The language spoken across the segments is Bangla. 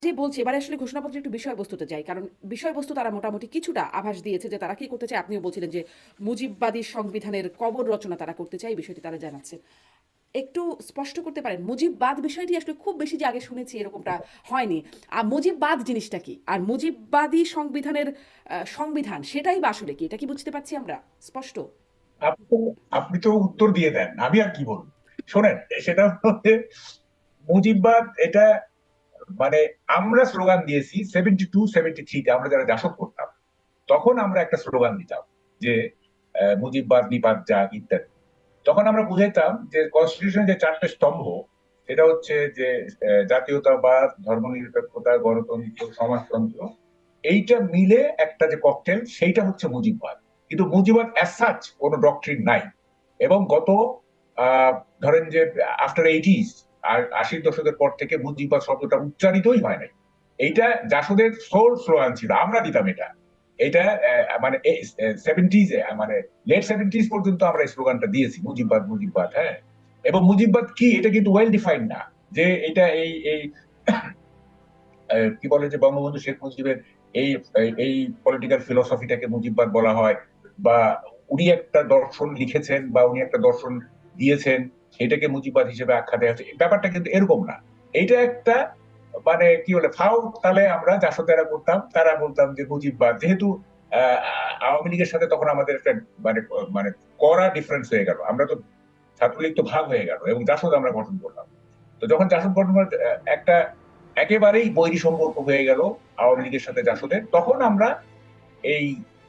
যে বলছি এবারে আসলে ঘোষণাপত্রের একটু বিষয়বস্তুতে যাই। কারণ বিষয়বস্তু তারা মোটামুটি কিছুটা আভাস দিয়েছে যে তারা কি করতে চায়। আপনিও বলছিলেন যে মুজিববাদী সংবিধানের কবর রচনা তারা করতে চায়, এই বিষয়টি তারা জানাচ্ছে। একটু স্পষ্ট করতে পারেন মুজিববাদ বিষয়টি আসলে খুব বেশি যে আগে শুনেছি এরকমটা হয়নি। আর মুজিববাদ জিনিসটা কি? আর মুজিববাদী সংবিধানের সংবিধান সেটাই বা আসলে কি? এটা কি বুঝতে পারছি আমরা স্পষ্ট? আপনি তো আপনি তো উত্তর দিয়ে দেন, আমি আর কি বলবো। শোনেন, সেটা হচ্ছে মুজিববাদ এটা মানে আমরা স্লোগান দিয়েছি 72-73-তে আমরা যারা জাসদ করতাম, তখন আমরা একটা স্লোগান দিতাম যে মুজিববাদ নিপাত যাক ইত্যাদি। তখন আমরা বুঝাইতাম যে কনস্টিটিউশন যে চারটে স্তম্ভ, সেটা হচ্ছে যে জাতীয়তাবাদ, ধর্মনিরপেক্ষতা, গণতন্ত্র, সমাজতন্ত্র, এইটা মিলে একটা যে ককটেল, সেইটা হচ্ছে মুজিববাদ। কিন্তু মুজিববাদ অ্যাজ সাচ কোনো ডক্ট্রিন নাই। এবং গত আহ, ধরেন যে আফটার এইটিস আর আশির দশকের পর থেকে মুজিববাদ শব্দটা উচ্চারিতই হয় নাই। এইটা জাসদের সোল স্লোগান ছিল, আমরা দিতাম এটা। এটা মানে সেভেন্টিজ, মানে লেট 70s পর্যন্ত আমরা এই স্লোগানটা দিয়েছি, মুজিববাদ মুজিববাদ। হ্যাঁ, এবং মুজিববাদ কি এটা কিন্তু ওয়েল ডিফাইন্ড না, যে এটা এই এই কি বলে যে বঙ্গবন্ধু শেখ মুজিবের এই এই পলিটিক্যাল ফিলোসফিটাকে মুজিববাদ বলা হয়, বা উনি একটা দর্শন লিখেছেন বা উনি একটা দর্শন দিয়েছেন, সেটাকে মুজিববাদ হিসেবে আখ্যা দেওয়া হচ্ছে। ব্যাপারটা কিন্তু এরকম না। এইটা একটা মানে কি বলে ফাউ তালে আমরা জাসদেরা করতাম, তারা বলতাম যে মুজিববাদ, যেহেতু আহ, আওয়ামী লীগের সাথে তখন আমাদের একটা মানে মানে কড়া ডিফারেন্স হয়ে গেল। আমরা তো ছাত্রলীগ তো ভাগ হয়ে গেল এবং জাসদ আমরা গঠন করলাম। তো যখন জাসদ গঠন করার একটা একেবারেই বৈরী সম্পর্ক হয়ে গেল আওয়ামী লীগের সাথে জাসদের, তখন আমরা এই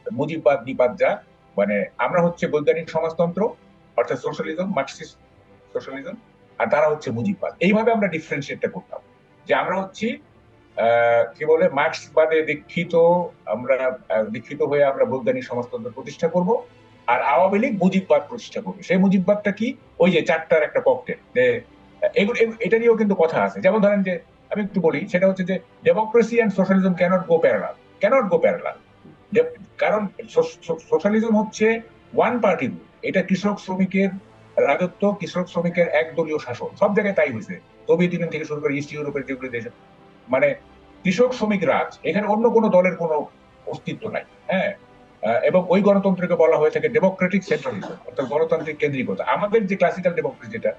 মুজিববাদ নিপাত যা, মানে আমরা হচ্ছে বৈজ্ঞানিক সমাজতন্ত্র অর্থাৎ সোশ্যালিজম, মার্কসিস্ট সোশ্যালিজম, আর তারা হচ্ছে মুজিববাদ। এইভাবে আমরা ডিফারেন্সিয়েটটা করতাম, যে আমরা হচ্ছি কি বলে মার্ক্সবাদে দীক্ষিত, আমরা দীক্ষিত হয়ে আমরা বৈজ্ঞানিক সমাজতন্ত্র প্রতিষ্ঠা করব, আর আওয়ামী লীগ মুজিববাদ প্রতিষ্ঠা করবে। সেই মুজিববাদটা কি? ওই যে চারটার একটা ককটেল। যে এগুলো এটা নিয়েও কিন্তু কথা আছে। যেমন ধরেন যে আমি একটু বলি, সেটা হচ্ছে যে democracy and socialism cannot go parallel. Cannot go parallel. কারণ সোশ্যালিজম হচ্ছে ওয়ান পার্টি রুল। এটা কৃষক শ্রমিকের রাজত্ব, কৃষক শ্রমিকের একদলীয় শাসন, সব জায়গায় তাই হয়েছে। সোভিয়েত ইউনিয়ন থেকে শুরু করে ইস্ট ইউরোপের যেগুলো দেশ, মানে কৃষক শ্রমিক রাজ, এখানে অন্য কোনো দলের কোনো অস্তিত্ব নাই। হ্যাঁ, এবং ওই গণতন্ত্রকে বলা হয়ে থাকে ডেমোক্রেটিক সেন্ট্রালিজম, অর্থাৎ গণতান্ত্রিক কেন্দ্রিকতা। আমাদের যে ক্লাসিক্যাল ডেমোক্রেসি, যেটা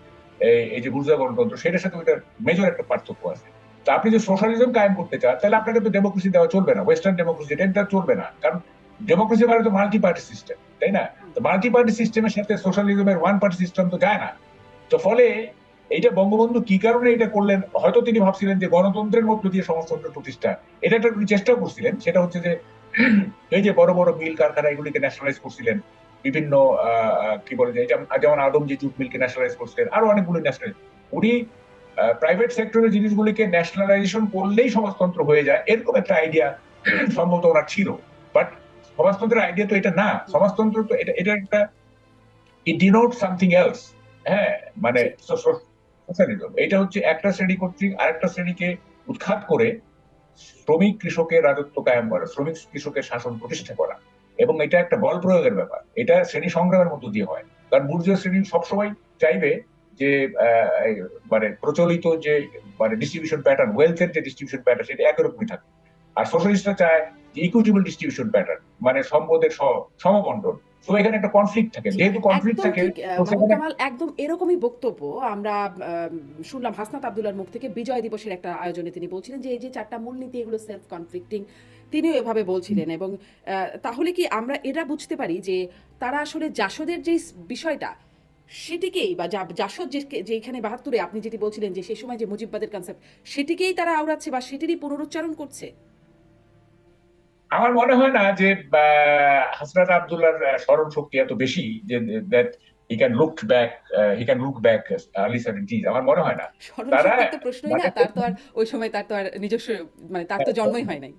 এই যে বুর্জোয়া গণতন্ত্র, সেটার সাথে ওইটার মেজর একটা পার্থক্য আছে। তো আপনি যদি সোশ্যালিজম কায়েম করতে চান, তাহলে আপনাকে তো ডেমোক্রেসি দেওয়া চলবে না, ওয়েস্টার্ন ডেমোক্রেসি এটা চলবে না। কারণ ডেমোক্রেসি মানে তো মাল্টি পার্টি সিস্টেম, তাই না? তো মাল্টি পার্টি সিস্টেমের সাথে সোশ্যালিজমের ওয়ান পার্টি সিস্টেম তো যায় না। তো ফলে এইটা বঙ্গবন্ধু কি কারণে এটা করলেন, হয়তো তিনি ভাবছিলেন যে গণতন্ত্রের মধ্য দিয়ে সমাজতন্ত্র প্রতিষ্ঠা। এটা একটা তিনি চেষ্টা করছিলেন, সেটা হচ্ছে যে এই যে বড় বড় মিল কারখানা এগুলিকে ন্যাশনালাইজ করছিলেন। বিভিন্ন কি বলে যে যেমন আদমজি জুট মিলকে ন্যাশনালাইজ করছিলেন, আরো অনেকগুলো ন্যাশনালাইজ। উনি প্রাইভেট সেক্টরের জিনিসগুলিকে ন্যাশনালাইজেশন করলেই সমাজতন্ত্র হয়ে যায়, এরকম একটা আইডিয়া সম্ভবত ওনার ছিল। বাট সমাজতন্ত্রের আইডিয়া তো এটা না। সমাজতন্ত্র তো এটা একটা, ইট ডিনোট সামথিং এলস। হ্যাঁ, মানে জি। সোশ্যালিজম এটা হচ্ছে একটা শ্রেণী কর্তৃক আরেকটা শ্রেণীকে উৎখাত করে শ্রমিক কৃষকের রাজত্ব কায়েম করা, শ্রমিক কৃষকের শাসন প্রতিষ্ঠা করা। এবং এটা একটা বল প্রয়োগের ব্যাপার, এটা শ্রেণী সংগ্রামের মধ্য দিয়ে হয়। কারণ বুর্জোয়া শ্রেণী সবসময় চাইবে যে মানে প্রচলিত যে মানে ডিস্ট্রিবিউশন প্যাটার্ন, ওয়েলথের যে ডিস্ট্রিবিউশন প্যাটার্ন, সেটা একরকমই থাকে। আর সোশ্যালিস্টরা চায় যে ইকুইটেবল ডিস্ট্রিবিউশন প্যাটার্ন, মানে সম্পদের সমবন্টন। তো এখানে একটা কনফ্লিক্ট থাকে, জি, যেহেতু কনফ্লিক্ট একদম থাকে ঠিক তো মাহমুদ সেখানে কামাল একদম এরকমই বক্তব্য আমরা শুনলাম হাসনাত আব্দুল্লাহর মুখ থেকে বিজয় দিবসের একটা আয়োজনে তিনি বলছিলেন যে এই যে ৪ টা মূলনীতি এগুলো সেলফ কনফ্লিক্টিং। তিনিও এভাবে বলছিলেন এবং তাহলে কি আমরা এটা বুঝতে পারি যে তারা আসলে জাসদের যেই বিষয়টা সেটিকেই বা জাসদ যেখানে ৭২-এ আপনি যেটি বলছিলেন যে সেই সময় যে মুজিববাদের কনসেপ্ট সেটিকেই তারা আওড়াচ্ছে বা সেটিরই পুনরুচ্চারণ করছে? আমার মনে হয় না যে হাসনাত আব্দুল্লাহর স্মরণ শক্তি এত বেশি যে that he can look back early 70s। আমার মনে হয় না। তারা স্মরণশক্তির তো প্রশ্নই না। মানে তার তো আর ওই সময় তার তো আর নিজস্ব মানে তার তো জন্মই হয় নাই।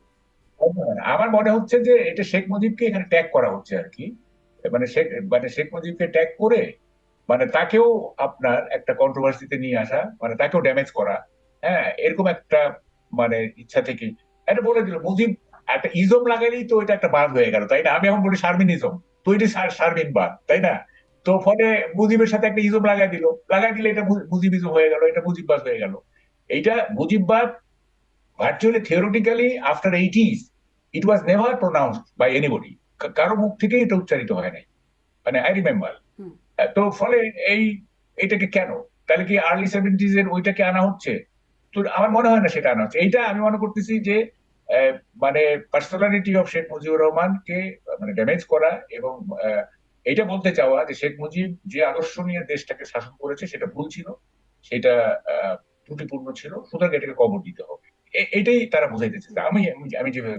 আমার মনে হচ্ছে যে এটা শেখ মুজিবকে এখানে ট্যাগ করা হচ্ছে আর কি। শেখ মুজিবকে ট্যাগ করে মানে তাকেও আপনার একটা কন্ট্রোভার্সিতে নিয়ে আসা, মানে তাকেও ড্যামেজ করা। হ্যাঁ, এরকম একটা মানে ইচ্ছা থেকে এটা বলে দিল মুজিব। একটা ইজম লাগালেই তো এটা একটা বাদ হয়ে গেল, তাই না? আমি এখন বলি শারমিনিজম, তো এটা শারমিন বাদ, তাই না? তো ফলে মুজিবের সাথে একটা ইজম লাগাই দিলে এটা মুজিবিজম হয়ে গেল, এটা মুজিববাদ হয়ে গেল। এইটা মুজিববাদ virtually theoretically after 80s it was never pronounced by anybody, কারো মুখ থেকে এটা উচ্চারিত হয় নাই, মানে আই রিমেম্বার। হুম। তো ফলে এটাকে কেন, তাহলে কি আর্লি 70s এর ওইটাকে আনা হচ্ছে? তো আমার মনে হয় না সেটা আনা হচ্ছে। এইটা আমি মনে করতেছি যে মানে পার্সোনালিটি অফ শেখ মুজিবুর রহমানকে মানে ড্যামেজ করা, এবং এটা বলতে চাওয়া যে শেখ মুজিব যে আদর্শ নিয়ে দেশটাকে শাসন করেছে সেটা ভুল ছিল, সেটা ত্রুটিপূর্ণ ছিল, সুতরাং এটাকে কবর দিতে হবে। এটাই তারা বুঝাইতেছে। আমি আমি যেভাবে